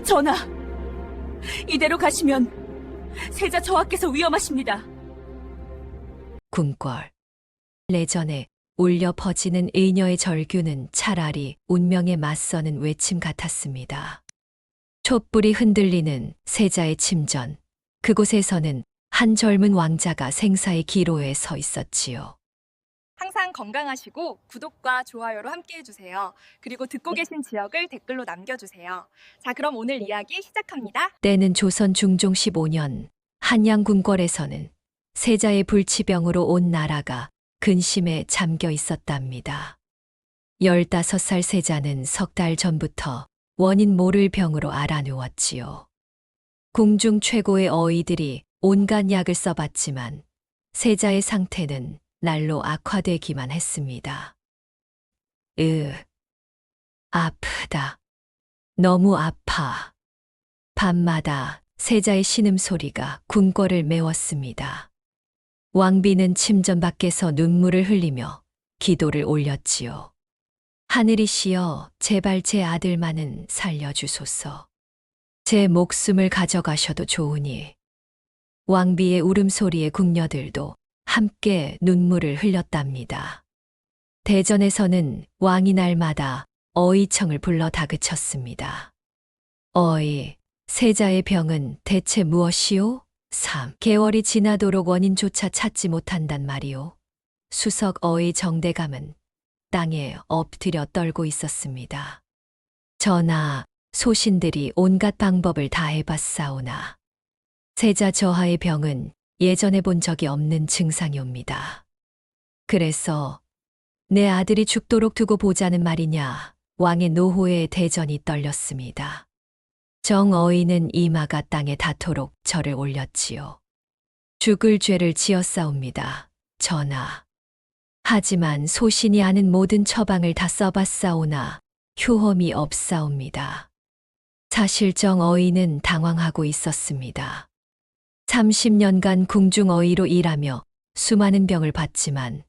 전하, 이대로 가시면 세자 저하께서 위험하십니다. 궁궐. 내전에 울려 퍼지는 의녀의 절규는 차라리 운명에 맞서는 외침 같았습니다. 촛불이 흔들리는 세자의 침전. 그곳에서는 한 젊은 왕자가 생사의 기로에 서 있었지요. 항상 건강하시고 구독과 좋아요로 함께 해주세요. 그리고 듣고 계신 지역을 댓글로 남겨주세요. 자, 그럼 오늘 이야기 시작합니다. 때는 조선 중종 15년 한양 궁궐에서는 세자의 불치병으로 온 나라가 근심에 잠겨 있었답니다. 15살 세자는 석 달 전부터 원인 모를 병으로 앓아누웠지요. 궁중 최고의 어이들이 온갖 약을 써봤지만 세자의 상태는 날로 악화되기만 했습니다. 아프다. 너무 아파. 밤마다 세자의 신음소리가 궁궐을 메웠습니다. 왕비는 침전 밖에서 눈물을 흘리며 기도를 올렸지요. 하늘이시여, 제발 제 아들만은 살려주소서. 제 목숨을 가져가셔도 좋으니. 왕비의 울음소리에 궁녀들도 함께 눈물을 흘렸답니다. 대전에서는 왕이 날마다 어이청을 불러 다그쳤습니다. 어이, 세자의 병은 대체 무엇이오? 3개월이 지나도록 원인조차 찾지 못한단 말이오. 수석 어의 정대감은 땅에 엎드려 떨고 있었습니다. 전하, 소신들이 온갖 방법을 다 해봤사오나 세자 저하의 병은 예전에 본 적이 없는 증상이옵니다. 그래서 내 아들이 죽도록 두고 보자는 말이냐. 왕의 노호에 대전이 떨렸습니다. 정어이는 이마가 땅에 닿도록 절을 올렸지요. 죽을 죄를 지었사옵니다, 전하. 하지만 소신이 아는 모든 처방을 다 써봤사오나 효험이 없사옵니다. 사실 정어이는 당황하고 있었습니다. 30년간 궁중어이로 일하며 수많은 병을 봤지만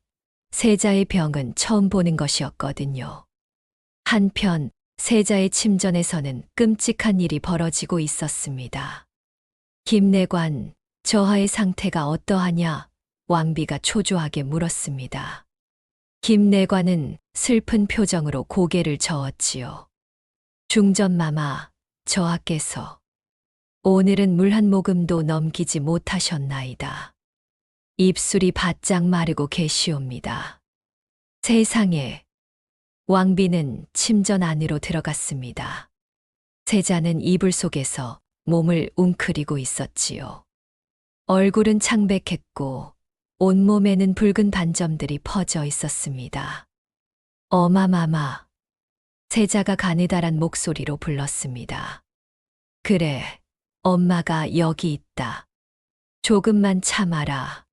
세자의 병은 처음 보는 것이었거든요. 한편 세자의 침전에서는 끔찍한 일이 벌어지고 있었습니다. 김내관, 저하의 상태가 어떠하냐? 왕비가 초조하게 물었습니다. 김내관은 슬픈 표정으로 고개를 저었지요. 중전마마, 저하께서 오늘은 물 한 모금도 넘기지 못하셨나이다. 입술이 바짝 마르고 계시옵니다. 세상에. 왕비는 침전 안으로 들어갔습니다. 세자는 이불 속에서 몸을 웅크리고 있었지요. 얼굴은 창백했고 온몸에는 붉은 반점들이 퍼져 있었습니다. 어마마마. 세자가 가느다란 목소리로 불렀습니다. 그래, 엄마가 여기 있다. 조금만 참아라.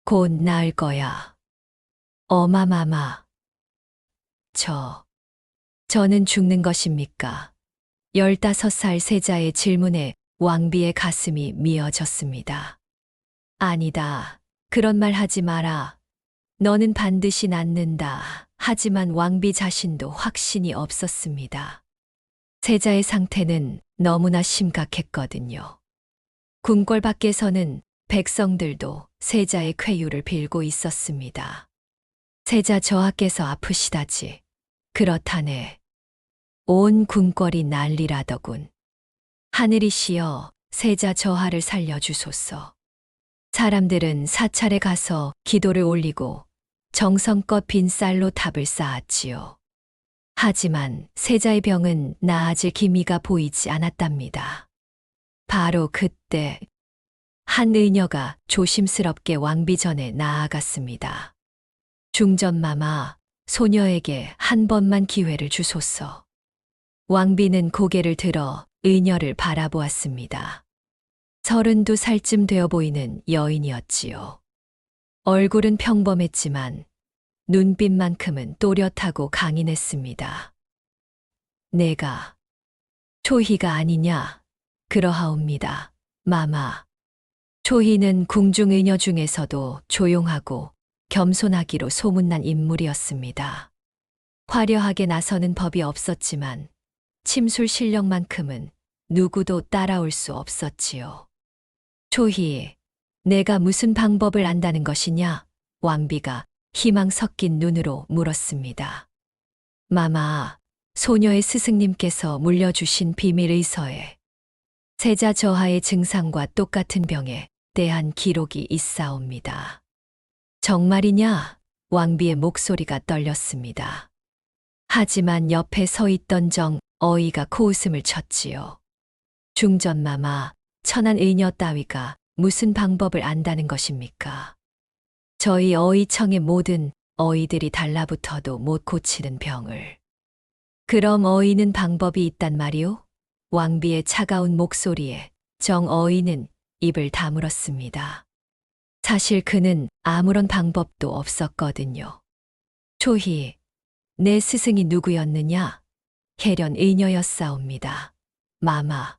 곧 나을 거야. 어마마마. 저는 죽는 것입니까? 15살 세자의 질문에 왕비의 가슴이 미어졌습니다. 아니다. 그런 말 하지 마라. 너는 반드시 낫는다. 하지만 왕비 자신도 확신이 없었습니다. 세자의 상태는 너무나 심각했거든요. 궁궐 밖에서는 백성들도 세자의 쾌유를 빌고 있었습니다. 세자 저하께서 아프시다지. 그렇다네. 온 궁궐이 난리라더군. 하늘이시여, 세자 저하를 살려주소서. 사람들은 사찰에 가서 기도를 올리고 정성껏 빈 쌀로 탑을 쌓았지요. 하지만 세자의 병은 나아질 기미가 보이지 않았답니다. 바로 그때 한 의녀가 조심스럽게 왕비 전에 나아갔습니다. 중전마마, 소녀에게 한 번만 기회를 주소서. 왕비는 고개를 들어 의녀를 바라보았습니다. 32살쯤 되어 보이는 여인이었지요. 얼굴은 평범했지만 눈빛만큼은 또렷하고 강인했습니다. 내가 초희가 아니냐? 그러하옵니다, 마마. 초희는 궁중의녀 중에서도 조용하고 겸손하기로 소문난 인물이었습니다. 화려하게 나서는 법이 없었지만 침술 실력만큼은 누구도 따라올 수 없었지요. 초희, 내가 무슨 방법을 안다는 것이냐? 왕비가 희망 섞인 눈으로 물었습니다. 마마, 소녀의 스승님께서 물려주신 비밀 의서에 세자 저하의 증상과 똑같은 병에 대한 기록이 있사옵니다. 정말이냐? 왕비의 목소리가 떨렸습니다. 하지만 옆에 서 있던 정 어이가 코웃음을 쳤지요. 중전마마, 천한 의녀 따위가 무슨 방법을 안다는 것입니까? 저희 어이청의 모든 어이들이 달라붙어도 못 고치는 병을. 그럼 어이는 방법이 있단 말이오? 왕비의 차가운 목소리에 정 어이는 입을 다물었습니다. 사실 그는 아무런 방법도 없었거든요. 초희, 내 스승이 누구였느냐? 혜련 의녀였사옵니다. 마마.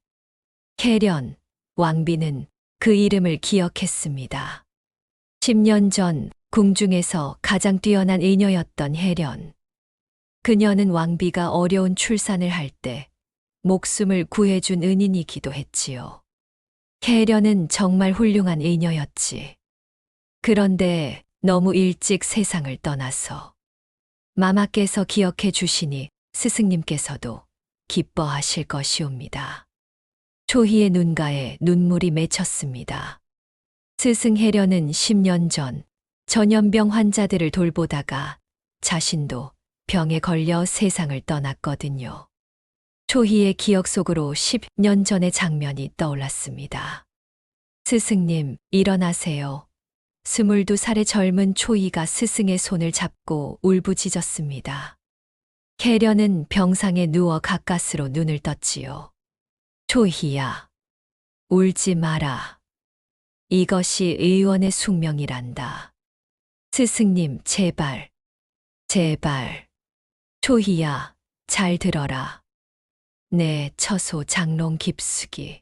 혜련, 왕비는 그 이름을 기억했습니다. 10년 전 궁중에서 가장 뛰어난 의녀였던 혜련. 그녀는 왕비가 어려운 출산을 할 때 목숨을 구해준 은인이기도 했지요. 혜련은 정말 훌륭한 의녀였지. 그런데 너무 일찍 세상을 떠나서 마마께서 기억해 주시니 스승님께서도 기뻐하실 것이옵니다. 초희의 눈가에 눈물이 맺혔습니다. 스승 혜련은 10년 전 전염병 환자들을 돌보다가 자신도 병에 걸려 세상을 떠났거든요. 초희의 기억 속으로 10년 전의 장면이 떠올랐습니다. 스승님, 일어나세요. 22살의 젊은 초희가 스승의 손을 잡고 울부짖었습니다. 혜련은 병상에 누워 가까스로 눈을 떴지요. 초희야, 울지 마라. 이것이 의원의 숙명이란다. 스승님, 제발, 제발. 초희야, 잘 들어라. 내 처소 장롱 깊숙이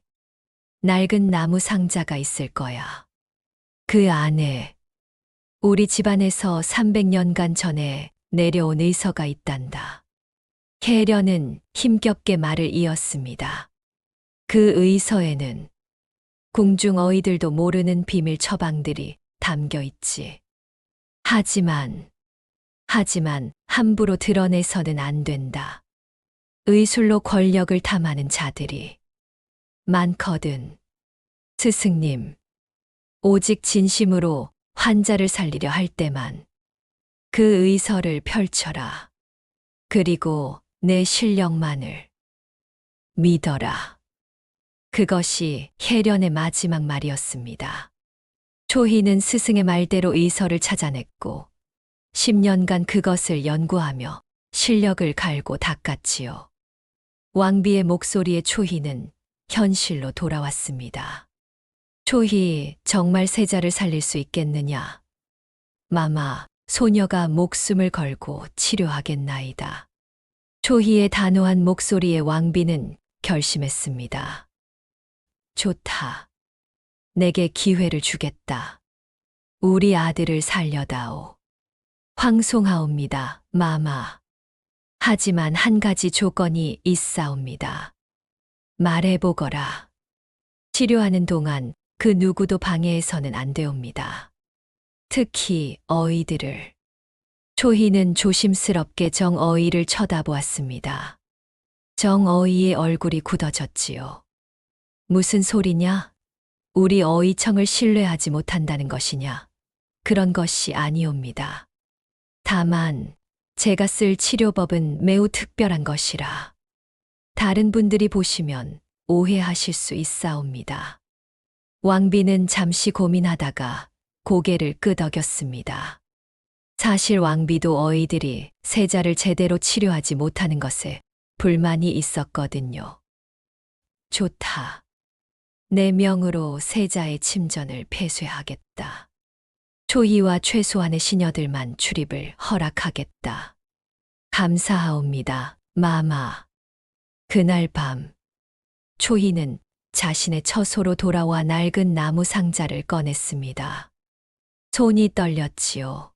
낡은 나무 상자가 있을 거야. 그 안에 우리 집안에서 300년간 전에 내려온 의서가 있단다. 혜련은 힘겹게 말을 이었습니다. 그 의서에는 궁중 어이들도 모르는 비밀 처방들이 담겨 있지. 하지만 함부로 드러내서는 안 된다. 의술로 권력을 탐하는 자들이 많거든. 스승님, 오직 진심으로 환자를 살리려 할 때만 그 의서를 펼쳐라. 그리고 내 실력만을 믿어라. 그것이 혜련의 마지막 말이었습니다. 초희는 스승의 말대로 의서를 찾아냈고 10년간 그것을 연구하며 실력을 갈고 닦았지요. 왕비의 목소리에 초희는 현실로 돌아왔습니다. 초희, 정말 세자를 살릴 수 있겠느냐? 마마, 소녀가 목숨을 걸고 치료하겠나이다. 초희의 단호한 목소리에 왕비는 결심했습니다. 좋다. 내게 기회를 주겠다. 우리 아들을 살려다오. 황송하옵니다, 마마. 하지만 한 가지 조건이 있사옵니다. 말해보거라. 치료하는 동안 그 누구도 방해해서는 안 되옵니다. 특히 어이들을. 초희는 조심스럽게 정어이를 쳐다보았습니다. 정어이의 얼굴이 굳어졌지요. 무슨 소리냐? 우리 어이청을 신뢰하지 못한다는 것이냐? 그런 것이 아니옵니다. 다만 제가 쓸 치료법은 매우 특별한 것이라 다른 분들이 보시면 오해하실 수 있사옵니다. 왕비는 잠시 고민하다가 고개를 끄덕였습니다. 사실 왕비도 어이들이 세자를 제대로 치료하지 못하는 것에 불만이 있었거든요. 좋다. 내 명으로 세자의 침전을 폐쇄하겠다. 초희와 최소한의 시녀들만 출입을 허락하겠다. 감사하옵니다, 마마. 그날 밤, 초희는 자신의 처소로 돌아와 낡은 나무 상자를 꺼냈습니다. 손이 떨렸지요.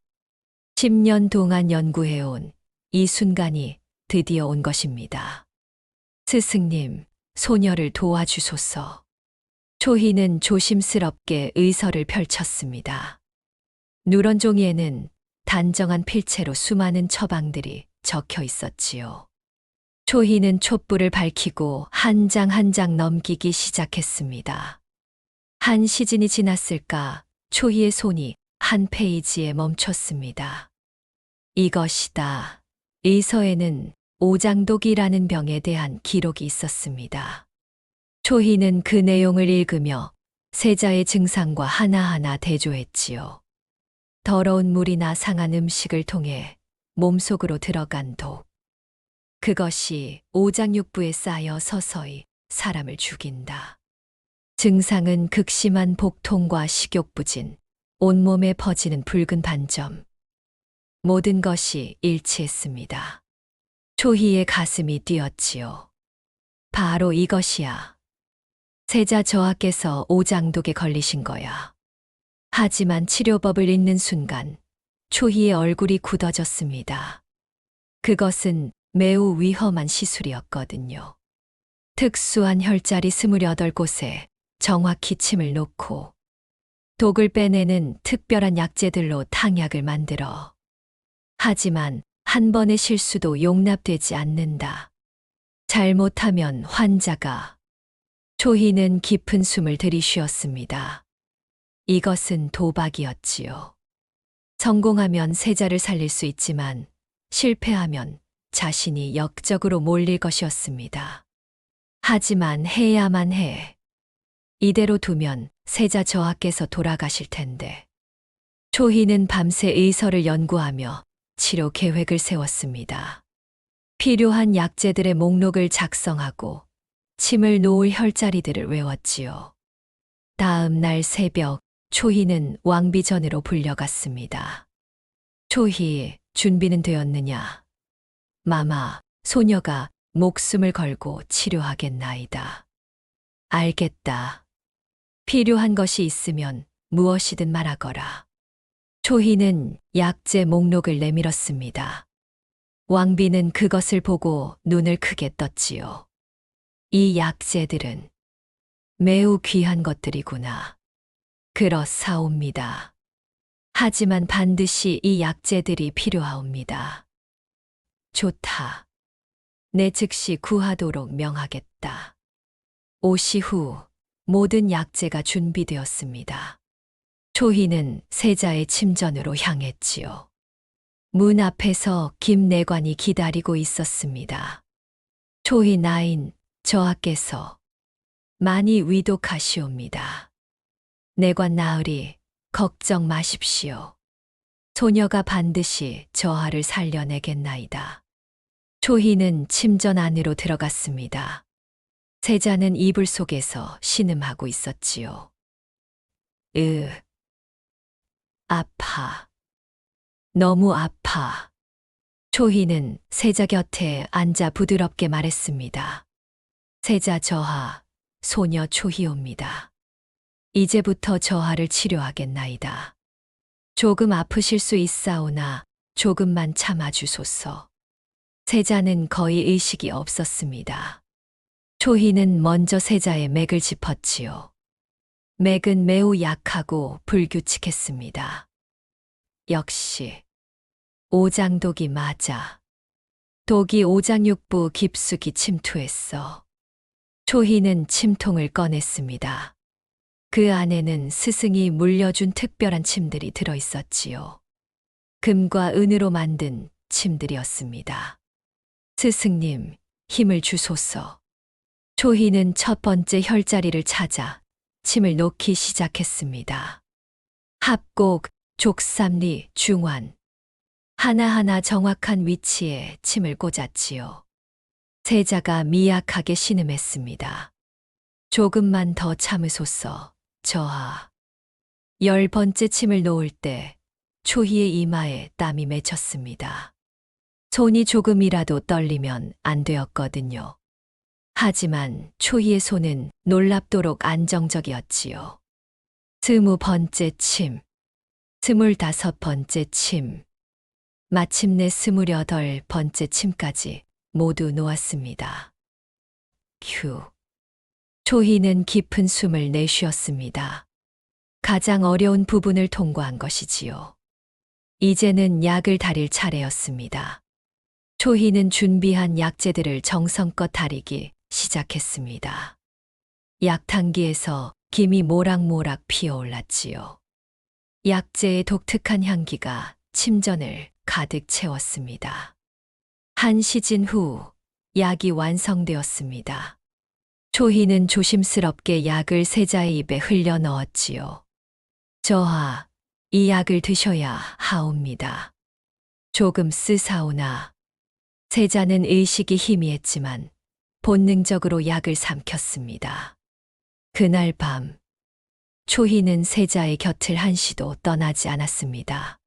10년 동안 연구해온 이 순간이 드디어 온 것입니다. 스승님, 소녀를 도와주소서. 초희는 조심스럽게 의서를 펼쳤습니다. 누런 종이에는 단정한 필체로 수많은 처방들이 적혀 있었지요. 초희는 촛불을 밝히고 한 장 한 장 넘기기 시작했습니다. 한 시즌이 지났을까 초희의 손이 한 페이지에 멈췄습니다. 이것이다. 의서에는 오장독이라는 병에 대한 기록이 있었습니다. 초희는 그 내용을 읽으며 세자의 증상과 하나하나 대조했지요. 더러운 물이나 상한 음식을 통해 몸속으로 들어간 독. 그것이 오장육부에 쌓여 서서히 사람을 죽인다. 증상은 극심한 복통과 식욕부진, 온몸에 퍼지는 붉은 반점. 모든 것이 일치했습니다. 초희의 가슴이 뛰었지요. 바로 이것이야. 세자 저하께서 오장독에 걸리신 거야. 하지만 치료법을 읽는 순간 초희의 얼굴이 굳어졌습니다. 그것은 매우 위험한 시술이었거든요. 특수한 혈자리 28곳에 정확히 침을 놓고 독을 빼내는 특별한 약재들로 탕약을 만들어. 하지만 한 번의 실수도 용납되지 않는다. 잘못하면 환자가. 초희는 깊은 숨을 들이쉬었습니다. 이것은 도박이었지요. 성공하면 세자를 살릴 수 있지만 실패하면 자신이 역적으로 몰릴 것이었습니다. 하지만 해야만 해. 이대로 두면 세자 저하께서 돌아가실 텐데. 초희는 밤새 의서를 연구하며 치료 계획을 세웠습니다. 필요한 약재들의 목록을 작성하고 침을 놓을 혈자리들을 외웠지요. 다음 날 새벽 초희는 왕비전으로 불려갔습니다. 초희, 준비는 되었느냐? 마마, 소녀가 목숨을 걸고 치료하겠나이다. 알겠다. 필요한 것이 있으면 무엇이든 말하거라. 초희는 약재 목록을 내밀었습니다. 왕비는 그것을 보고 눈을 크게 떴지요. 이 약재들은 매우 귀한 것들이구나. 그렇사옵니다. 하지만 반드시 이 약재들이 필요하옵니다. 좋다. 내 즉시 구하도록 명하겠다. 오시 후 모든 약재가 준비되었습니다. 초희는 세자의 침전으로 향했지요. 문 앞에서 김내관이 기다리고 있었습니다. 초희 나인 저하께서 많이 위독하시옵니다. 내관 나으리 걱정 마십시오. 소녀가 반드시 저하를 살려내겠나이다. 초희는 침전 안으로 들어갔습니다. 세자는 이불 속에서 신음하고 있었지요. 아파. 너무 아파. 초희는 세자 곁에 앉아 부드럽게 말했습니다. 세자 저하, 소녀 초희옵니다. 이제부터 저하를 치료하겠나이다. 조금 아프실 수 있사오나 조금만 참아주소서. 세자는 거의 의식이 없었습니다. 초희는 먼저 세자의 맥을 짚었지요. 맥은 매우 약하고 불규칙했습니다. 역시 오장독이 맞아. 독이 오장육부 깊숙이 침투했어. 초희는 침통을 꺼냈습니다. 그 안에는 스승이 물려준 특별한 침들이 들어있었지요. 금과 은으로 만든 침들이었습니다. 스승님, 힘을 주소서. 초희는 첫 번째 혈자리를 찾아 침을 놓기 시작했습니다. 합곡, 족삼리, 중환. 하나하나 정확한 위치에 침을 꽂았지요. 세자가 미약하게 신음했습니다. 조금만 더 참으소서, 저하. 10번째 침을 놓을 때 초희의 이마에 땀이 맺혔습니다. 손이 조금이라도 떨리면 안 되었거든요. 하지만 초희의 손은 놀랍도록 안정적이었지요. 20번째 침, 25번째 침, 마침내 28번째 침까지 모두 놓았습니다. 큐. 초희는 깊은 숨을 내쉬었습니다. 가장 어려운 부분을 통과한 것이지요. 이제는 약을 다릴 차례였습니다. 초희는 준비한 약재들을 정성껏 다리기 시작했습니다. 약탕기에서 김이 모락모락 피어올랐지요. 약재의 독특한 향기가 침전을 가득 채웠습니다. 한 시즌 후 약이 완성되었습니다. 초희는 조심스럽게 약을 세자의 입에 흘려 넣었지요. 저하, 이 약을 드셔야 하옵니다. 조금 쓰사오나. 세자는 의식이 희미했지만 본능적으로 약을 삼켰습니다. 그날 밤, 초희는 세자의 곁을 한시도 떠나지 않았습니다.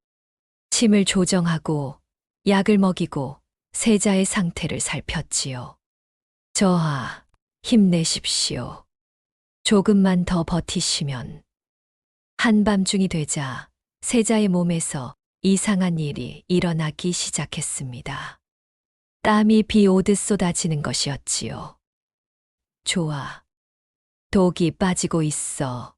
침을 조정하고 약을 먹이고 세자의 상태를 살폈지요. 저하, 힘내십시오. 조금만 더 버티시면. 한밤중이 되자 세자의 몸에서 이상한 일이 일어나기 시작했습니다. 땀이 비 오듯 쏟아지는 것이었지요. 좋아. 독이 빠지고 있어.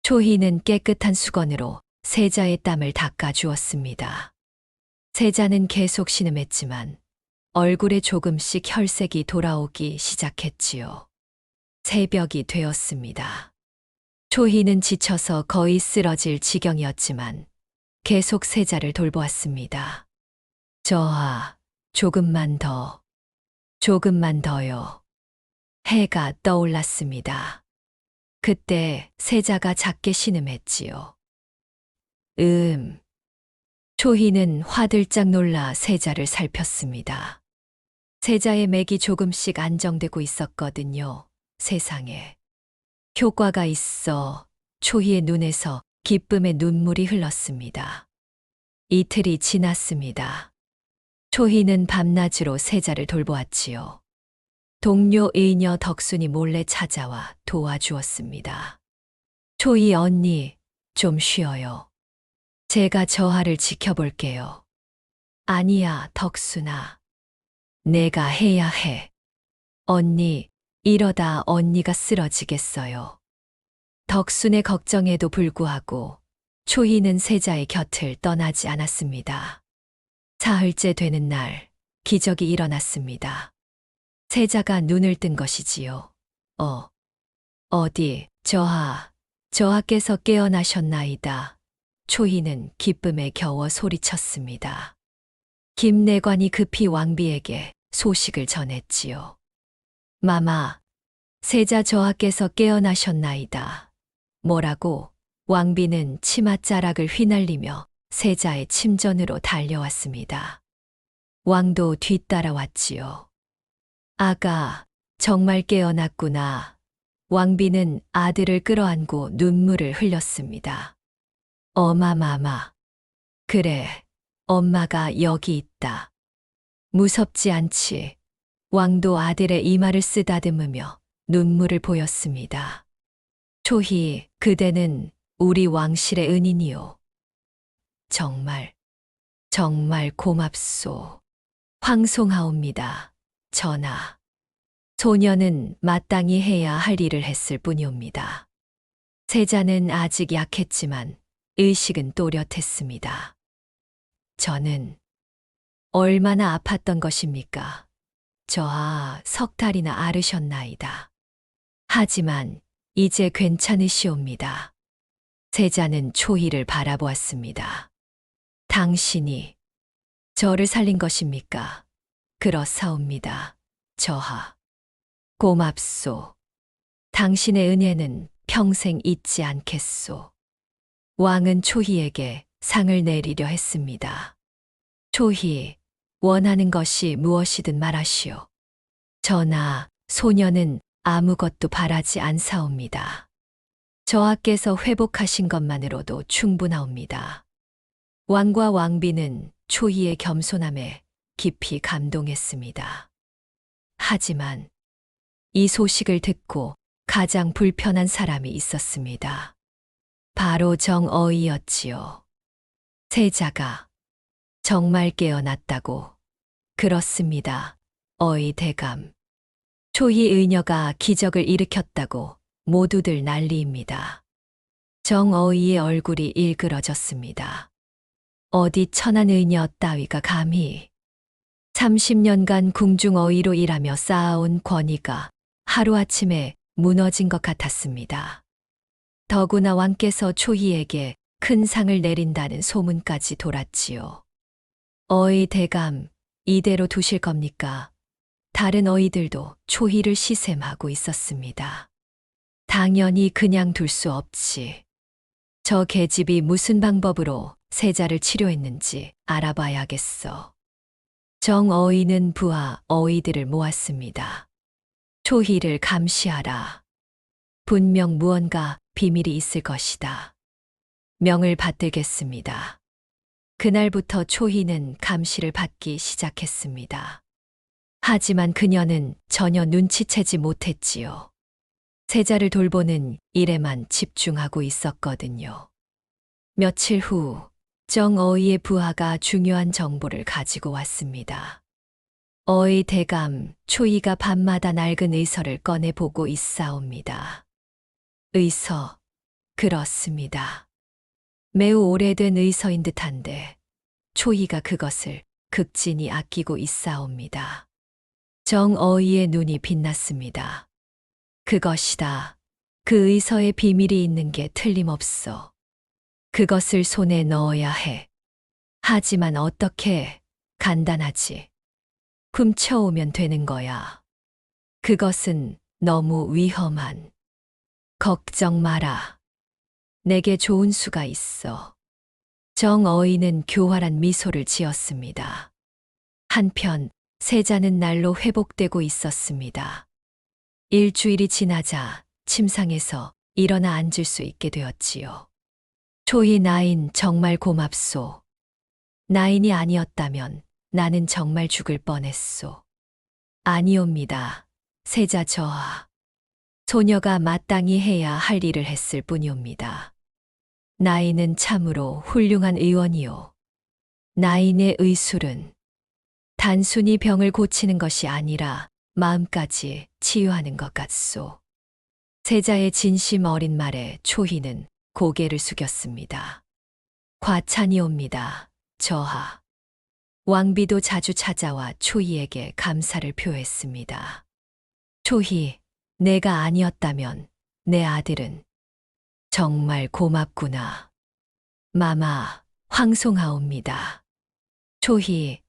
초희는 깨끗한 수건으로 세자의 땀을 닦아주었습니다. 세자는 계속 신음했지만 얼굴에 조금씩 혈색이 돌아오기 시작했지요. 새벽이 되었습니다. 초희는 지쳐서 거의 쓰러질 지경이었지만 계속 세자를 돌보았습니다. 저하, 조금만 더요. 해가 떠올랐습니다. 그때 세자가 작게 신음했지요. 초희는 화들짝 놀라 세자를 살폈습니다. 세자의 맥이 조금씩 안정되고 있었거든요. 세상에. 효과가 있어. 초희의 눈에서 기쁨의 눈물이 흘렀습니다. 이틀이 지났습니다. 초희는 밤낮으로 세자를 돌보았지요. 동료 의녀 덕순이 몰래 찾아와 도와주었습니다. 초희 언니, 좀 쉬어요. 제가 저하를 지켜볼게요. 아니야, 덕순아. 내가 해야 해. 언니, 이러다 언니가 쓰러지겠어요. 덕순의 걱정에도 불구하고 초희는 세자의 곁을 떠나지 않았습니다. 사흘째 되는 날, 기적이 일어났습니다. 세자가 눈을 뜬 것이지요. 어디, 저하께서 깨어나셨나이다. 초희는 기쁨에 겨워 소리쳤습니다. 김내관이 급히 왕비에게 소식을 전했지요. 마마, 세자 저하께서 깨어나셨나이다. 뭐라고? 왕비는 치맛자락을 휘날리며 세자의 침전으로 달려왔습니다. 왕도 뒤따라왔지요. 아가, 정말 깨어났구나. 왕비는 아들을 끌어안고 눈물을 흘렸습니다. 어마마마. 그래, 엄마가 여기 있다. 무섭지 않지. 왕도 아들의 이마를 쓰다듬으며 눈물을 보였습니다. 초희, 그대는 우리 왕실의 은인이요. 정말 고맙소. 황송하옵니다. 전하. 소녀는 마땅히 해야 할 일을 했을 뿐이옵니다. 세자는 아직 약했지만 의식은 또렷했습니다. 저는 얼마나 아팠던 것입니까? 저하 석 달이나 앓으셨나이다. 하지만 이제 괜찮으시옵니다. 세자는 초희를 바라보았습니다. 당신이 저를 살린 것입니까? 그렇사옵니다. 저하. 고맙소. 당신의 은혜는 평생 잊지 않겠소. 왕은 초희에게 상을 내리려 했습니다. 초희, 원하는 것이 무엇이든 말하시오. 전하, 소녀는 아무것도 바라지 않사옵니다. 저하께서 회복하신 것만으로도 충분하옵니다. 왕과 왕비는 초희의 겸손함에 깊이 감동했습니다. 하지만 이 소식을 듣고 가장 불편한 사람이 있었습니다. 바로 정어이였지요. 세자가 정말 깨어났다고. 그렇습니다. 어이 대감. 초희 의녀가 기적을 일으켰다고 모두들 난리입니다. 정어이의 얼굴이 일그러졌습니다. 어디 천한 의녀 따위가 감히 30년간 궁중어이로 일하며 쌓아온 권위가 하루아침에 무너진 것 같았습니다. 더구나 왕께서 초희에게 큰 상을 내린다는 소문까지 돌았지요. 어이 대감, 이대로 두실 겁니까? 다른 어이들도 초희를 시샘하고 있었습니다. 당연히 그냥 둘 수 없지. 저 계집이 무슨 방법으로 세자를 치료했는지 알아봐야겠어. 정어이는 부하 어이들을 모았습니다. 초희를 감시하라. 분명 무언가 비밀이 있을 것이다. 명을 받들겠습니다. 그날부터 초희는 감시를 받기 시작했습니다. 하지만 그녀는 전혀 눈치채지 못했지요. 세자를 돌보는 일에만 집중하고 있었거든요. 며칠 후 정어이의 부하가 중요한 정보를 가지고 왔습니다. 어이 대감, 초희가 밤마다 낡은 의서를 꺼내 보고 있사옵니다. 의서, 그렇습니다. 매우 오래된 의서인 듯한데 초희가 그것을 극진히 아끼고 있사옵니다. 정어이의 눈이 빛났습니다. 그것이다. 그 의서에 비밀이 있는 게 틀림없어. 그것을 손에 넣어야 해. 하지만 어떻게? 간단하지. 훔쳐오면 되는 거야. 그것은 너무 위험한. 걱정 마라. 내게 좋은 수가 있어. 정어이는 교활한 미소를 지었습니다. 한편 세자는 날로 회복되고 있었습니다. 일주일이 지나자 침상에서 일어나 앉을 수 있게 되었지요. 초희 나인 정말 고맙소. 나인이 아니었다면 나는 정말 죽을 뻔했소. 아니옵니다. 세자 저하. 소녀가 마땅히 해야 할 일을 했을 뿐이옵니다. 나인은 참으로 훌륭한 의원이요. 나인의 의술은 단순히 병을 고치는 것이 아니라 마음까지 치유하는 것 같소. 세자의 진심 어린 말에 초희는 고개를 숙였습니다. 과찬이옵니다. 저하. 왕비도 자주 찾아와 초희에게 감사를 표했습니다. 초희, 내가 아니었다면 내 아들은 정말 고맙구나. 마마, 황송하옵니다. 초희,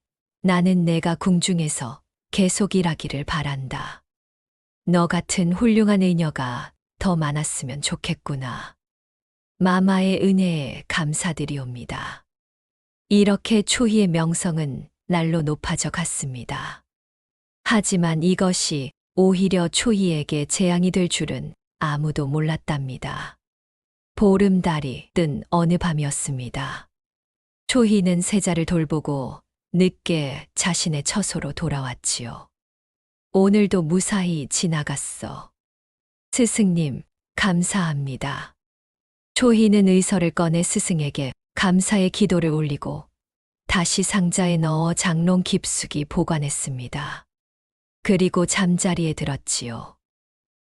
나는 내가 궁중에서 계속 일하기를 바란다. 너 같은 훌륭한 의녀가 더 많았으면 좋겠구나. 마마의 은혜에 감사드리옵니다. 이렇게 초희의 명성은 날로 높아져 갔습니다. 하지만 이것이 오히려 초희에게 재앙이 될 줄은 아무도 몰랐답니다. 보름달이 뜬 어느 밤이었습니다. 초희는 세자를 돌보고 늦게 자신의 처소로 돌아왔지요. 오늘도 무사히 지나갔어. 스승님, 감사합니다. 초희는 의서를 꺼내 스승에게 감사의 기도를 올리고 다시 상자에 넣어 장롱 깊숙이 보관했습니다. 그리고 잠자리에 들었지요.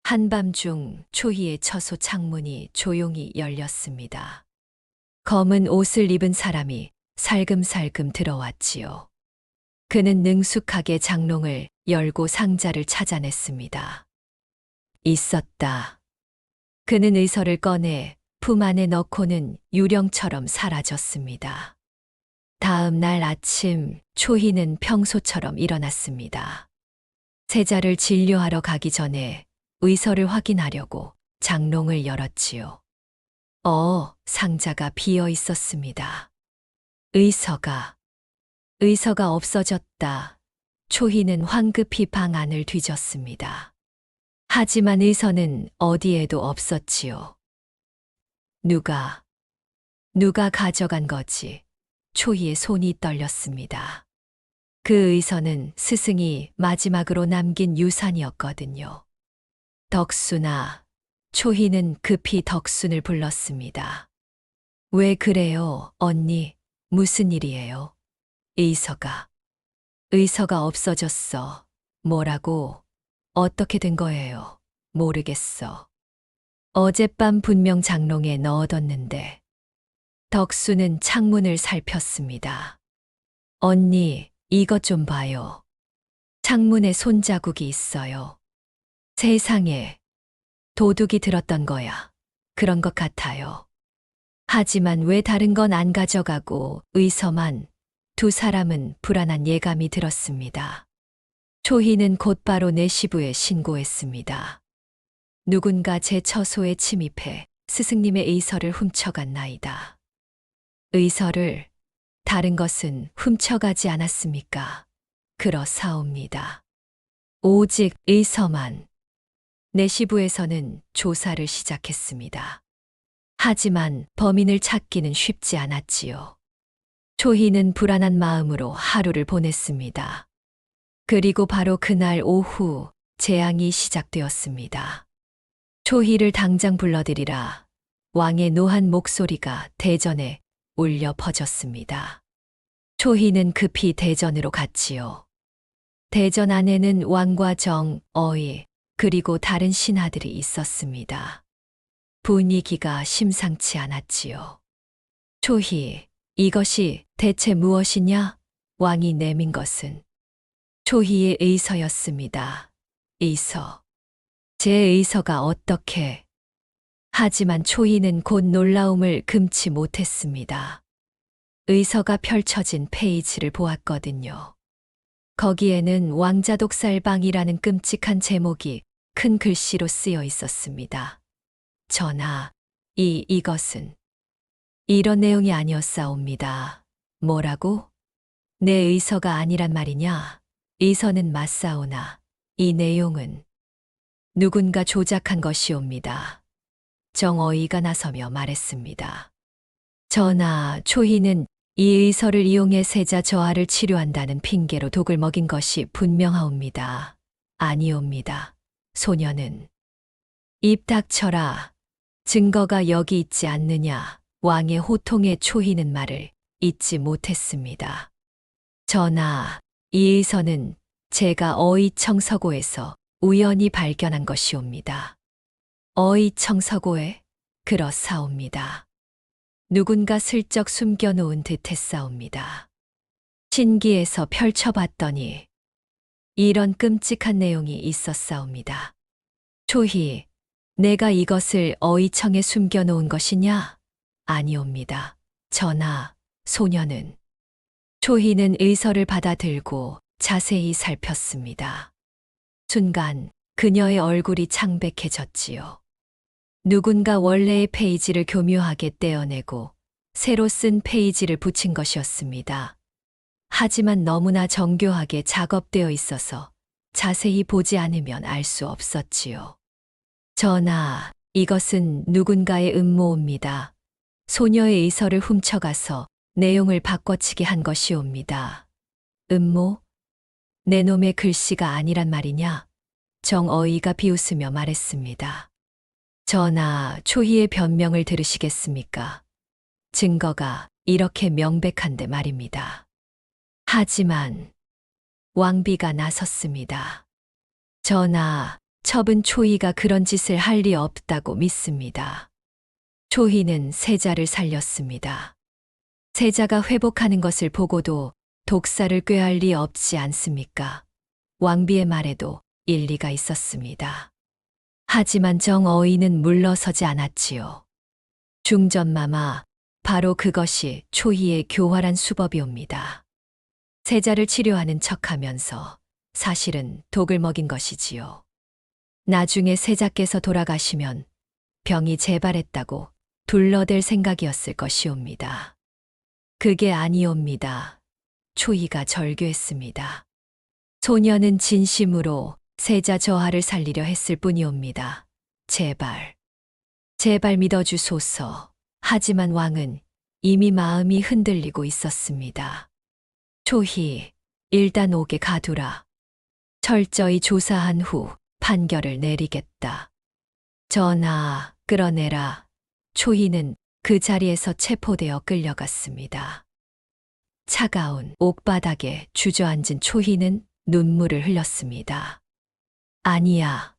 한밤중 초희의 처소 창문이 조용히 열렸습니다. 검은 옷을 입은 사람이 살금살금 들어왔지요. 그는 능숙하게 장롱을 열고 상자를 찾아냈습니다. 있었다. 그는 의서를 꺼내 품 안에 넣고는 유령처럼 사라졌습니다. 다음 날 아침 초희는 평소처럼 일어났습니다. 세자를 진료하러 가기 전에 의서를 확인하려고 장롱을 열었지요. 상자가 비어 있었습니다. 의서가 없어졌다. 초희는 황급히 방 안을 뒤졌습니다. 하지만 의서는 어디에도 없었지요. 누가 가져간 거지? 초희의 손이 떨렸습니다. 그 의서는 스승이 마지막으로 남긴 유산이었거든요. 덕순아, 초희는 급히 덕순을 불렀습니다. 왜 그래요, 언니? 무슨 일이에요? 의서가 없어졌어. 뭐라고? 어떻게 된 거예요? 모르겠어. 어젯밤 분명 장롱에 넣어뒀는데. 덕수는 창문을 살폈습니다. 언니, 이것 좀 봐요. 창문에 손자국이 있어요. 세상에, 도둑이 들었던 거야. 그런 것 같아요. 하지만 왜 다른 건 안 가져가고 의서만, 두 사람은 불안한 예감이 들었습니다. 초희는 곧바로 내시부에 신고했습니다. 누군가 제 처소에 침입해 스승님의 의서를 훔쳐갔나이다. 의서를, 다른 것은 훔쳐가지 않았습니까? 그렇사옵니다. 오직 의서만. 내시부에서는 조사를 시작했습니다. 하지만 범인을 찾기는 쉽지 않았지요. 초희는 불안한 마음으로 하루를 보냈습니다. 그리고 바로 그날 오후 재앙이 시작되었습니다. 초희를 당장 불러들이라 왕의 노한 목소리가 대전에 울려 퍼졌습니다. 초희는 급히 대전으로 갔지요. 대전 안에는 왕과 정, 어이, 그리고 다른 신하들이 있었습니다. 분위기가 심상치 않았지요. 초희, 이것이 대체 무엇이냐? 왕이 내민 것은 초희의 의서였습니다. 의서. 제 의서가 어떻게? 하지만 초희는 곧 놀라움을 금치 못했습니다. 의서가 펼쳐진 페이지를 보았거든요. 거기에는 왕자 독살방이라는 끔찍한 제목이 큰 글씨로 쓰여 있었습니다. 전하, 이것은 이런 내용이 아니었사옵니다. 뭐라고? 내 의서가 아니란 말이냐? 의서는 맞사오나 이 내용은 누군가 조작한 것이옵니다. 정어이가 나서며 말했습니다. 전하, 초희는 이 의서를 이용해 세자 저하를 치료한다는 핑계로 독을 먹인 것이 분명하옵니다. 아니옵니다. 소녀는 입 닥쳐라. 증거가 여기 있지 않느냐. 왕의 호통에 초희는 말을 잊지 못했습니다. 전하, 이 의서는 제가 어이청서고에서 우연히 발견한 것이옵니다. 어이청서고에? 그렇사옵니다. 누군가 슬쩍 숨겨놓은 듯 했사옵니다. 신기해서 펼쳐봤더니 이런 끔찍한 내용이 있었사옵니다. 초희, 내가 이것을 어이청에 숨겨놓은 것이냐? 아니옵니다. 전하, 소녀는. 초희는 의서를 받아들고 자세히 살폈습니다. 순간 그녀의 얼굴이 창백해졌지요. 누군가 원래의 페이지를 교묘하게 떼어내고 새로 쓴 페이지를 붙인 것이었습니다. 하지만 너무나 정교하게 작업되어 있어서 자세히 보지 않으면 알 수 없었지요. 전하, 이것은 누군가의 음모입니다. 소녀의 의서를 훔쳐가서 내용을 바꿔치기 한 것이옵니다. 음모? 내 놈의 글씨가 아니란 말이냐? 정어이가 비웃으며 말했습니다. 전하, 초희의 변명을 들으시겠습니까? 증거가 이렇게 명백한데 말입니다. 하지만 왕비가 나섰습니다. 전하, 첩은 초희가 그런 짓을 할 리 없다고 믿습니다. 초희는 세자를 살렸습니다. 세자가 회복하는 것을 보고도 독사를 꾀할 리 없지 않습니까? 왕비의 말에도 일리가 있었습니다. 하지만 정어이는 물러서지 않았지요. 중전마마, 바로 그것이 초희의 교활한 수법이옵니다. 세자를 치료하는 척하면서 사실은 독을 먹인 것이지요. 나중에 세자께서 돌아가시면 병이 재발했다고 둘러댈 생각이었을 것이옵니다. 그게 아니옵니다. 초희가 절규했습니다. 소녀는 진심으로 세자 저하를 살리려 했을 뿐이옵니다. 제발, 제발 믿어주소서. 하지만 왕은 이미 마음이 흔들리고 있었습니다. 초희, 일단 옥에 가두라. 철저히 조사한 후 판결을 내리겠다. 전하, 끌어내라. 초희는 그 자리에서 체포되어 끌려갔습니다. 차가운 옥바닥에 주저앉은 초희는 눈물을 흘렸습니다. 아니야.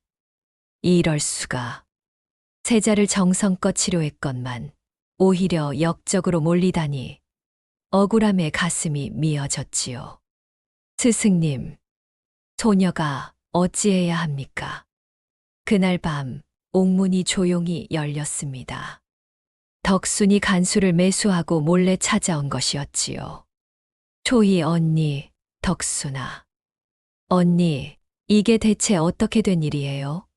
이럴 수가. 세자를 정성껏 치료했건만 오히려 역적으로 몰리다니 억울함에 가슴이 미어졌지요. 스승님, 소녀가 어찌해야 합니까? 그날 밤 옥문이 조용히 열렸습니다. 덕순이 간수를 매수하고 몰래 찾아온 것이었지요. 초희 언니, 덕순아. 언니, 이게 대체 어떻게 된 일이에요?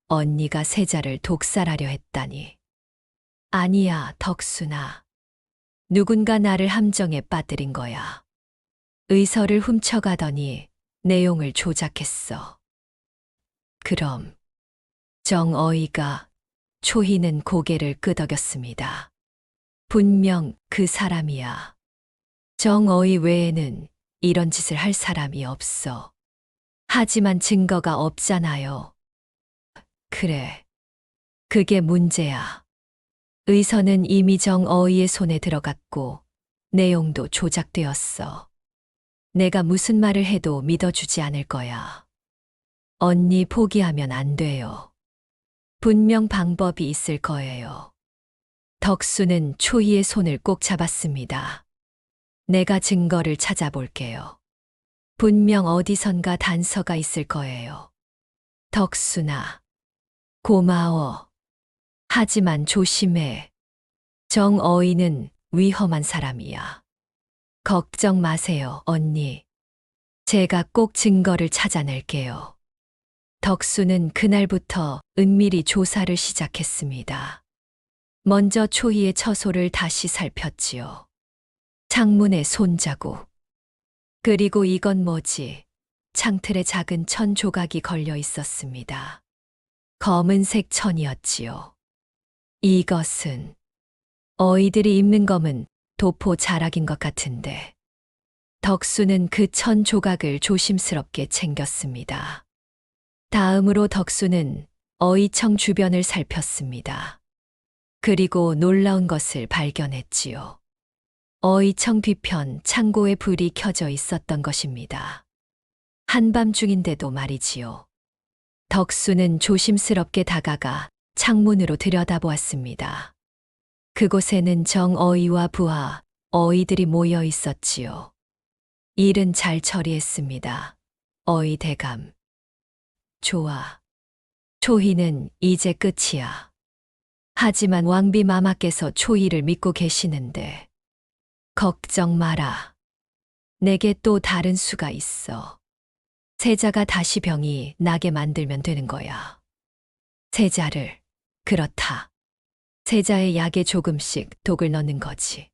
언니가 세자를 독살하려 했다니. 아니야, 덕순아. 누군가 나를 함정에 빠뜨린 거야. 의서를 훔쳐가더니 내용을 조작했어. 그럼 정어이가 초희는 고개를 끄덕였습니다. 분명 그 사람이야. 정어이 외에는 이런 짓을 할 사람이 없어. 하지만 증거가 없잖아요. 그래. 그게 문제야. 의서는 이미 정어이의 손에 들어갔고 내용도 조작되었어. 내가 무슨 말을 해도 믿어주지 않을 거야. 언니 포기하면 안 돼요. 분명 방법이 있을 거예요. 덕수는 초희의 손을 꼭 잡았습니다. 내가 증거를 찾아볼게요. 분명 어디선가 단서가 있을 거예요. 덕수나, 고마워. 하지만 조심해. 정어이는 위험한 사람이야. 걱정 마세요, 언니. 제가 꼭 증거를 찾아낼게요. 덕수는 그날부터 은밀히 조사를 시작했습니다. 먼저 초희의 처소를 다시 살폈지요. 창문에 손자국. 그리고 이건 뭐지? 창틀에 작은 천 조각이 걸려 있었습니다. 검은색 천이었지요. 이것은 어이들이 입는 검은 도포 자락인 것 같은데. 덕수는 그 천 조각을 조심스럽게 챙겼습니다. 다음으로 덕수는 어이청 주변을 살폈습니다. 그리고 놀라운 것을 발견했지요. 어이청 뒤편 창고에 불이 켜져 있었던 것입니다. 한밤중인데도 말이지요. 덕수는 조심스럽게 다가가 창문으로 들여다보았습니다. 그곳에는 정어이와 부하, 어이들이 모여 있었지요. 일은 잘 처리했습니다. 어이 대감. 좋아. 초희는 이제 끝이야. 하지만 왕비 마마께서 초희를 믿고 계시는데. 걱정 마라. 내게 또 다른 수가 있어. 세자가 다시 병이 나게 만들면 되는 거야. 세자를, 그렇다. 세자의 약에 조금씩 독을 넣는 거지.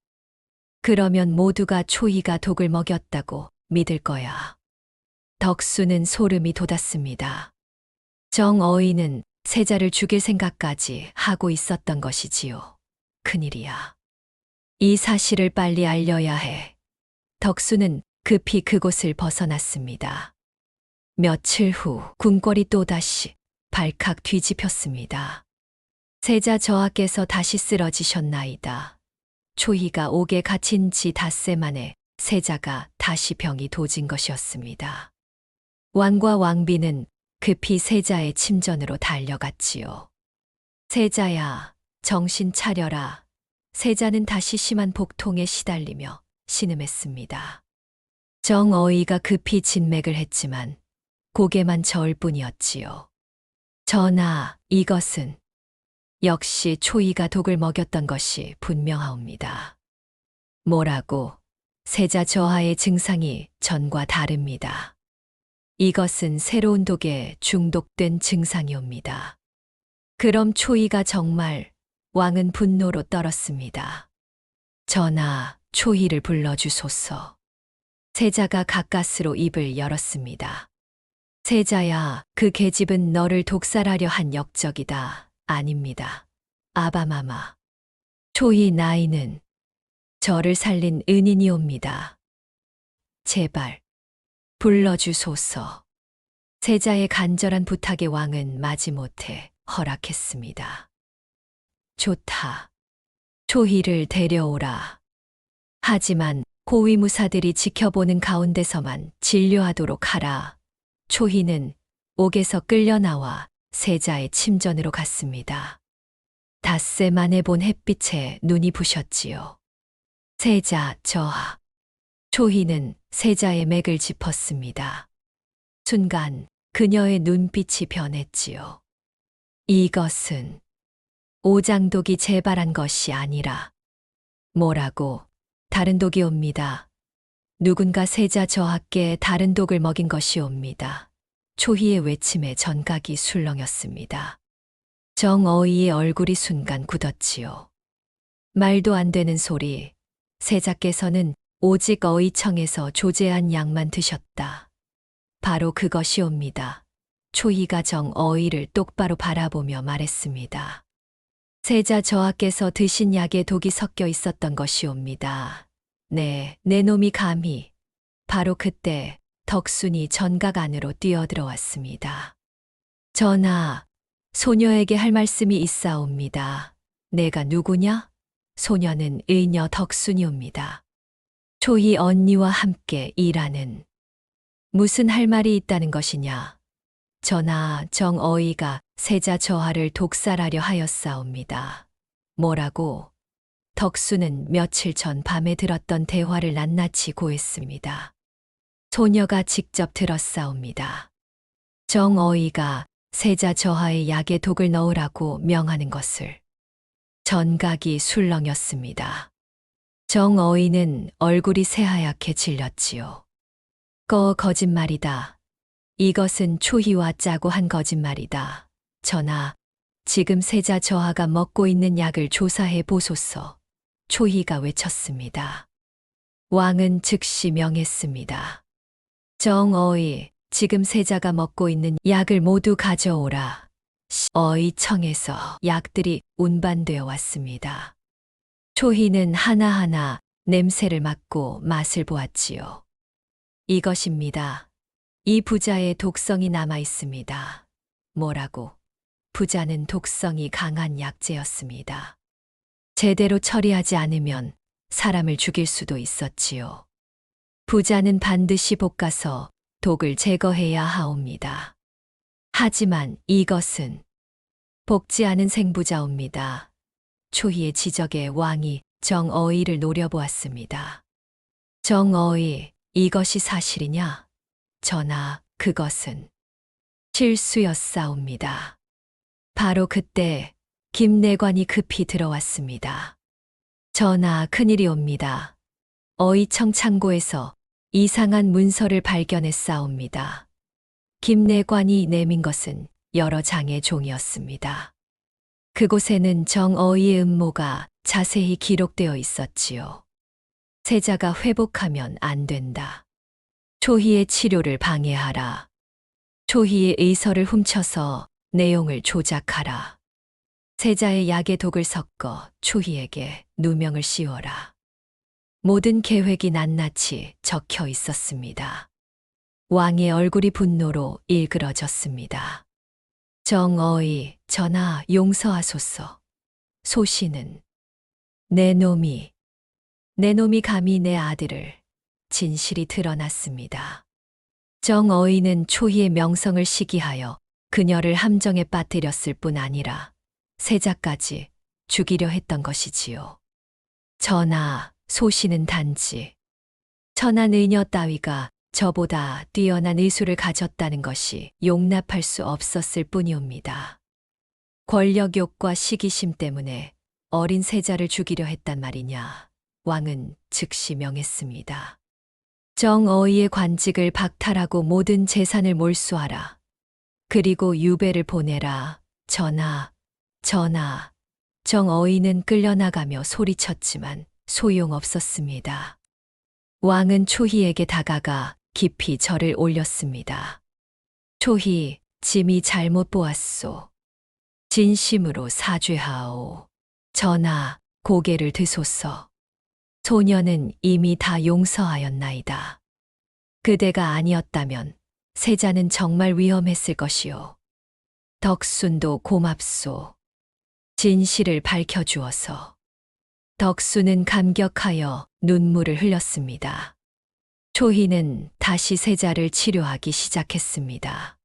그러면 모두가 초희가 독을 먹였다고 믿을 거야. 덕수는 소름이 돋았습니다. 정어이는 세자를 죽일 생각까지 하고 있었던 것이지요. 큰일이야. 이 사실을 빨리 알려야 해. 덕수는 급히 그곳을 벗어났습니다. 며칠 후 궁궐이 또다시 발칵 뒤집혔습니다. 세자 저하께서 다시 쓰러지셨나이다. 초희가 옥에 갇힌 지 닷새 만에 세자가 다시 병이 도진 것이었습니다. 왕과 왕비는 급히 세자의 침전으로 달려갔지요. 세자야, 정신 차려라. 세자는 다시 심한 복통에 시달리며 신음했습니다. 정어이가 급히 진맥을 했지만 고개만 저을 뿐이었지요. 전하, 이것은 역시 초희가 독을 먹였던 것이 분명하옵니다. 뭐라고? 세자 저하의 증상이 전과 다릅니다. 이것은 새로운 독에 중독된 증상이옵니다. 그럼 초희가 정말 왕은 분노로 떨었습니다. 전하, 초희를 불러주소서. 세자가 가까스로 입을 열었습니다. 세자야, 그 계집은 너를 독살하려 한 역적이다. 아닙니다. 아바마마. 초희 나이는 저를 살린 은인이옵니다. 제발 불러주소서. 세자의 간절한 부탁에 왕은 마지못해 허락했습니다. 좋다. 초희를 데려오라. 하지만 호위무사들이 지켜보는 가운데서만 진료하도록 하라. 초희는 옥에서 끌려 나와 세자의 침전으로 갔습니다. 닷새 만에 본 햇빛에 눈이 부셨지요. 세자 저하. 초희는 세자의 맥을 짚었습니다. 순간 그녀의 눈빛이 변했지요. 이것은 오장독이 재발한 것이 아니라 뭐라고 다른 독이 옵니다. 누군가 세자 저하께 다른 독을 먹인 것이 옵니다. 초희의 외침에 전각이 술렁였습니다. 정어이의 얼굴이 순간 굳었지요. 말도 안 되는 소리. 세자께서는 오직 어이청에서 조제한 약만 드셨다. 바로 그것이옵니다. 초희가 정어이를 똑바로 바라보며 말했습니다. 세자 저하께서 드신 약에 독이 섞여 있었던 것이옵니다. 네, 내 놈이 감히. 바로 그때 덕순이 전각 안으로 뛰어들어왔습니다. 전하, 소녀에게 할 말씀이 있사옵니다. 내가 누구냐? 소녀는 의녀 덕순이옵니다. 초희 언니와 함께 일하는. 무슨 할 말이 있다는 것이냐? 전하, 정어이가 세자 저하를 독살하려 하였사옵니다. 뭐라고? 덕수는 며칠 전 밤에 들었던 대화를 낱낱이 고했습니다. 소녀가 직접 들었사옵니다. 정어이가 세자 저하의 약에 독을 넣으라고 명하는 것을. 전각이 술렁였습니다. 정어이는 얼굴이 새하얗게 질렸지요. 거짓말이다. 이것은 초희와 짜고 한 거짓말이다. 전하, 지금 세자 저하가 먹고 있는 약을 조사해 보소서. 초희가 외쳤습니다. 왕은 즉시 명했습니다. 정어이, 지금 세자가 먹고 있는 약을 모두 가져오라. 어이청에서 약들이 운반되어 왔습니다. 초희는 하나하나 냄새를 맡고 맛을 보았지요. 이것입니다. 이 부자의 독성이 남아 있습니다. 뭐라고? 부자는 독성이 강한 약재였습니다. 제대로 처리하지 않으면 사람을 죽일 수도 있었지요. 부자는 반드시 볶아서 독을 제거해야 하옵니다. 하지만 이것은 볶지 않은 생부자옵니다. 초희의 지적에 왕이 정어이를 노려보았습니다. 정어이, 이것이 사실이냐? 전하, 그것은 실수였사옵니다. 바로 그때 김내관이 급히 들어왔습니다. 전하, 큰일이옵니다. 어이청 창고에서 이상한 문서를 발견했사옵니다. 김내관이 내민 것은 여러 장의 종이었습니다. 그곳에는 정어이의 음모가 자세히 기록되어 있었지요. 세자가 회복하면 안 된다. 초희의 치료를 방해하라. 초희의 의서를 훔쳐서 내용을 조작하라. 세자의 약에 독을 섞어 초희에게 누명을 씌워라. 모든 계획이 낱낱이 적혀 있었습니다. 왕의 얼굴이 분노로 일그러졌습니다. 정어이, 전하, 용서하소서. 소신은 내 놈이 감히 내 아들을. 진실이 드러났습니다. 정어이는 초희의 명성을 시기하여 그녀를 함정에 빠뜨렸을 뿐 아니라 세자까지 죽이려 했던 것이지요. 전하, 소신은 단지 천한 의녀 따위가 저보다 뛰어난 의술을 가졌다는 것이 용납할 수 없었을 뿐이옵니다. 권력욕과 시기심 때문에 어린 세자를 죽이려 했단 말이냐. 왕은 즉시 명했습니다. 정어이의 관직을 박탈하고 모든 재산을 몰수하라. 그리고 유배를 보내라. 전하, 전하. 정어이는 끌려나가며 소리쳤지만 소용없었습니다. 왕은 초희에게 다가가 깊이 절을 올렸습니다. 초희, 짐이 잘못 보았소. 진심으로 사죄하오. 전하, 고개를 드소서. 소녀는 이미 다 용서하였나이다. 그대가 아니었다면 세자는 정말 위험했을 것이오. 덕순도 고맙소. 진실을 밝혀주어서. 덕순은 감격하여 눈물을 흘렸습니다. 초희는 다시 세자를 치료하기 시작했습니다.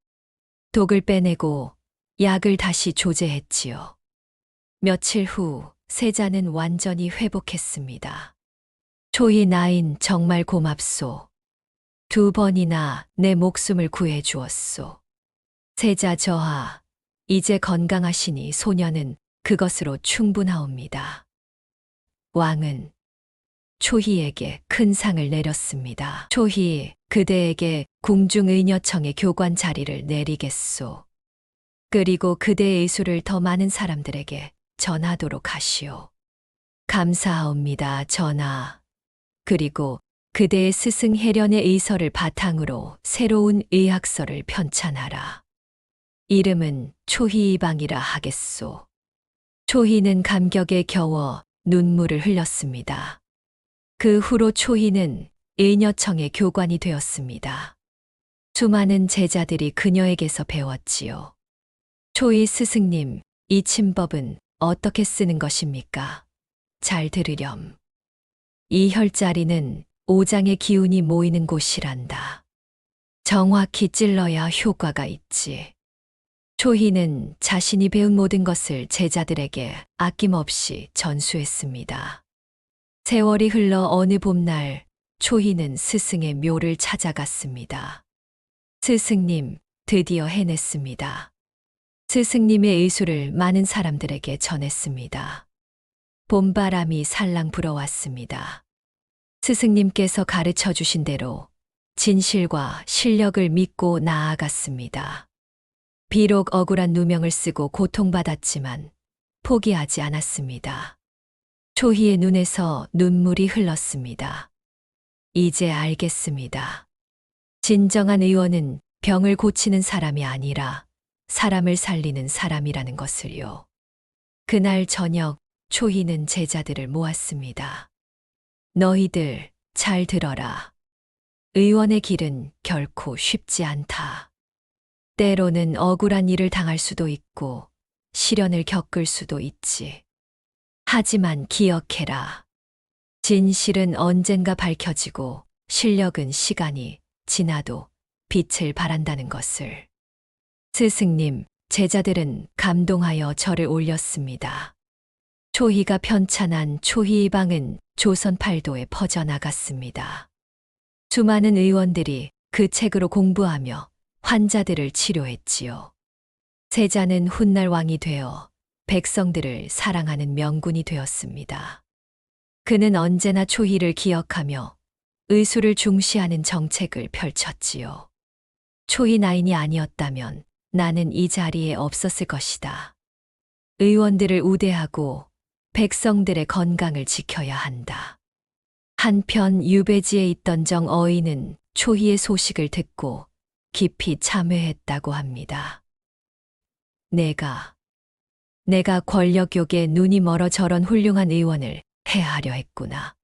독을 빼내고 약을 다시 조제했지요. 며칠 후 세자는 완전히 회복했습니다. 초희 나인 정말 고맙소. 2번이나 내 목숨을 구해 주었소. 세자 저하, 이제 건강하시니 소녀는 그것으로 충분하옵니다. 왕은 초희에게 큰 상을 내렸습니다. 초희, 그대에게 궁중의녀청의 교관 자리를 내리겠소. 그리고 그대의 의술을 더 많은 사람들에게 전하도록 하시오. 감사하옵니다, 전하. 그리고 그대의 스승 해련의 의서를 바탕으로 새로운 의학서를 편찬하라. 이름은 초희이방이라 하겠소. 초희는 감격에 겨워 눈물을 흘렸습니다. 그 후로 초희는 의녀청의 교관이 되었습니다. 수많은 제자들이 그녀에게서 배웠지요. 초희 스승님, 이 침법은 어떻게 쓰는 것입니까? 잘 들으렴. 이 혈자리는 오장의 기운이 모이는 곳이란다. 정확히 찔러야 효과가 있지. 초희는 자신이 배운 모든 것을 제자들에게 아낌없이 전수했습니다. 세월이 흘러 어느 봄날 초희는 스승의 묘를 찾아갔습니다. 스승님, 드디어 해냈습니다. 스승님의 의술을 많은 사람들에게 전했습니다. 봄바람이 살랑 불어왔습니다. 스승님께서 가르쳐 주신 대로 진실과 실력을 믿고 나아갔습니다. 비록 억울한 누명을 쓰고 고통받았지만 포기하지 않았습니다. 초희의 눈에서 눈물이 흘렀습니다. 이제 알겠습니다. 진정한 의원은 병을 고치는 사람이 아니라 사람을 살리는 사람이라는 것을요. 그날 저녁 초희는 제자들을 모았습니다. 너희들 잘 들어라. 의원의 길은 결코 쉽지 않다. 때로는 억울한 일을 당할 수도 있고 시련을 겪을 수도 있지. 하지만 기억해라. 진실은 언젠가 밝혀지고 실력은 시간이 지나도 빛을 발한다는 것을. 스승님, 제자들은 감동하여 절을 올렸습니다. 초희가 편찬한 초희이방은 조선 팔도에 퍼져나갔습니다. 수많은 의원들이 그 책으로 공부하며 환자들을 치료했지요. 세자는 훗날 왕이 되어 백성들을 사랑하는 명군이 되었습니다. 그는 언제나 초희를 기억하며 의술을 중시하는 정책을 펼쳤지요. 초희 나인이 아니었다면 나는 이 자리에 없었을 것이다. 의원들을 우대하고 백성들의 건강을 지켜야 한다. 한편 유배지에 있던 정어인은 초희의 소식을 듣고 깊이 참회했다고 합니다. 내가 권력욕에 눈이 멀어 저런 훌륭한 의원을 해하려 했구나.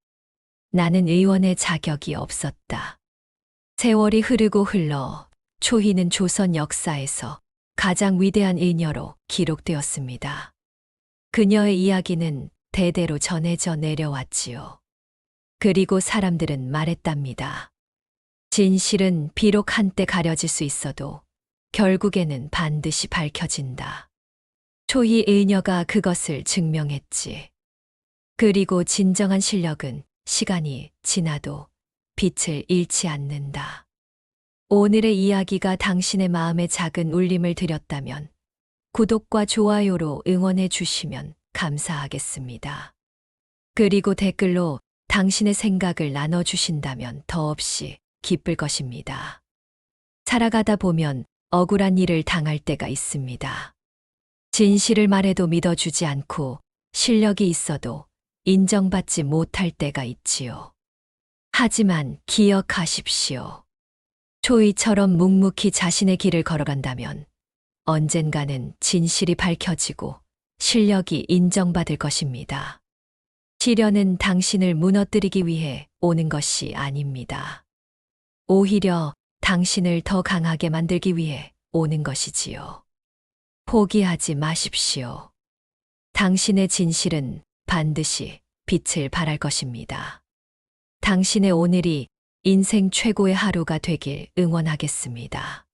나는 의원의 자격이 없었다. 세월이 흐르고 흘러 초희는 조선 역사에서 가장 위대한 의녀로 기록되었습니다. 그녀의 이야기는 대대로 전해져 내려왔지요. 그리고 사람들은 말했답니다. 진실은 비록 한때 가려질 수 있어도 결국에는 반드시 밝혀진다. 초희 의녀가 그것을 증명했지. 그리고 진정한 실력은 시간이 지나도 빛을 잃지 않는다. 오늘의 이야기가 당신의 마음에 작은 울림을 드렸다면 구독과 좋아요로 응원해 주시면 감사하겠습니다. 그리고 댓글로 당신의 생각을 나눠주신다면 더없이 기쁠 것입니다. 살아가다 보면 억울한 일을 당할 때가 있습니다. 진실을 말해도 믿어주지 않고 실력이 있어도 인정받지 못할 때가 있지요. 하지만 기억하십시오. 초이처럼 묵묵히 자신의 길을 걸어간다면 언젠가는 진실이 밝혀지고 실력이 인정받을 것입니다. 시련은 당신을 무너뜨리기 위해 오는 것이 아닙니다. 오히려 당신을 더 강하게 만들기 위해 오는 것이지요. 포기하지 마십시오. 당신의 진실은 반드시 빛을 발할 것입니다. 당신의 오늘이 인생 최고의 하루가 되길 응원하겠습니다.